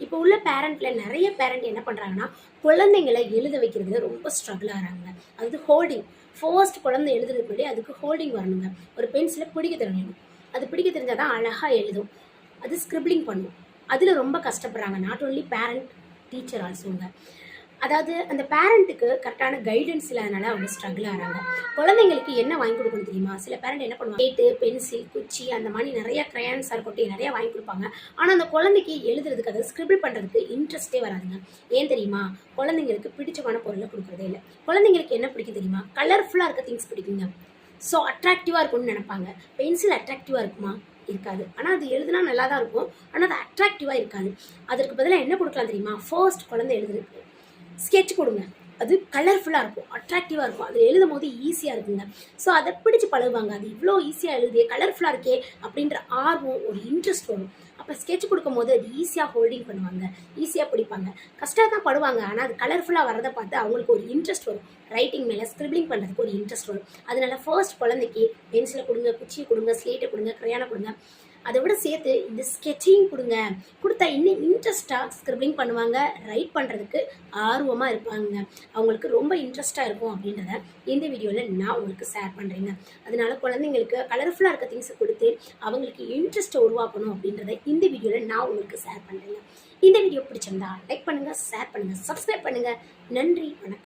இப்போ உள்ள பேரண்ட்டில் நிறைய பேரண்ட் என்ன பண்ணுறாங்கன்னா குழந்தைங்களை எழுத வைக்கிறதுல ரொம்ப ஸ்ட்ரகிள் ஆகிறாங்க. அது ஹோல்டிங் ஃபர்ஸ்ட் குழந்தை எழுதுறதுக்கு முன்னாடி அதுக்கு ஹோல்டிங் வரணுங்க. ஒரு பென்சிலை பிடிக்க தெரியணும். அது பிடிக்க தெரிஞ்சால் தான் அழகாக எழுதும். அது ஸ்கிரிப்ளிங் பண்ணும். அதில் ரொம்ப கஷ்டப்படுறாங்க. நாட் ஓன்லி பேரண்ட், டீச்சர் ஆல்சோங்க. அதாவது அந்த பேரண்ட்டுக்கு கரெக்டான கைடன்ஸ் இல்லாதனால அவங்க ஸ்ட்ரகிள் ஆகிறாங்க. குழந்தைங்களுக்கு என்ன வாங்கி கொடுக்கணும் தெரியுமா? சில பேரண்ட் என்ன பண்ணுவாங்க, ஸ்லேட்டு, பென்சில், குச்சி அந்த மாதிரி நிறைய க்ரையான்ஸாக இருக்கட்டும் நிறைய வாங்கி கொடுப்பாங்க. ஆனால் அந்த குழந்தைக்கு எழுதுறதுக்கு, அதை ஸ்கிரிபிள் பண்ணுறதுக்கு இன்ட்ரெஸ்ட்டே வராதுங்க. ஏன் தெரியுமா? குழந்தைங்களுக்கு பிடிச்சமான பொருளை கொடுக்குறதே இல்லை. குழந்தைங்களுக்கு என்ன பிடிக்கும் தெரியுமா? கலர்ஃபுல்லாக இருக்க திங்ஸ் பிடிக்குங்க. ஸோ அட்ராக்டிவாக இருக்கும்னு நினைப்பாங்க. பென்சில் அட்ராக்டிவாக இருக்குமா? இருக்காது. ஆனால் அது எழுதுனா நல்லா தான் இருக்கும். ஆனால் அது அட்ராக்டிவாக இருக்காது. அதற்கு பதிலாக என்ன கொடுக்கலாம் தெரியுமா? ஃபர்ஸ்ட் குழந்தை எழுதுறதுக்கு ஸ்கெட்ச் கொடுங்க. அது கலர்ஃபுல்லாக இருக்கும், அட்ராக்டிவாக இருக்கும். அது எழுதும் போது ஈஸியாக இருக்குங்க. ஸோ அதை பிடிச்சி பழகுவாங்க. அது இவ்வளோ ஈஸியாக எழுதியே, கலர்ஃபுல்லாக இருக்கே அப்படின்ற ஆர்வம், ஒரு இன்ட்ரெஸ்ட் வரும். அப்போ ஸ்கெட்ச் கொடுக்கும் போது அது ஈஸியாக ஹோல்டிங் பண்ணுவாங்க, ஈஸியாக பிடிப்பாங்க. கஷ்டம் தான் படுவாங்க. ஆனால் அது கலர்ஃபுல்லாக வரதை பார்த்து அவங்களுக்கு ஒரு இன்ட்ரெஸ்ட் வரும். ரைட்டிங் மேலே, ஸ்கிரிப்ளிங் பண்ணுறதுக்கு ஒரு இன்ட்ரெஸ்ட் வரும். அதனால ஃபர்ஸ்ட் குழந்தைக்கு பென்சிலை கொடுங்க, குச்சியை கொடுங்க, ஸ்லேட்டை கொடுங்க, க்ரையானை கொடுங்க. அதை விட சேர்த்து இந்த ஸ்கெட்சிங் கொடுங்க. கொடுத்தா இன்னும் இன்ட்ரெஸ்ட்டாக ஸ்கிரிப்ளிங் பண்ணுவாங்க, ரைட் பண்ணுறதுக்கு ஆர்வமாக இருப்பாங்க. அவங்களுக்கு ரொம்ப இன்ட்ரெஸ்ட்டாக இருக்கும் அப்படின்றத இந்த வீடியோவில் நான் உங்களுக்கு ஷேர் பண்ணுறேங்க. அதனால குழந்தைங்களுக்கு கலர்ஃபுல்லாக இருக்க திங்ஸை கொடுத்து அவங்களுக்கு இன்ட்ரெஸ்ட்டை உருவாக்கணும் அப்படின்றத இந்த வீடியோவில் நான் உங்களுக்கு ஷேர் பண்ணுறேங்க. இந்த வீடியோ பிடிச்சிருந்தா லைக் பண்ணுங்கள், ஷேர் பண்ணுங்கள், சப்ஸ்கிரைப் பண்ணுங்கள். நன்றி, வணக்கம்.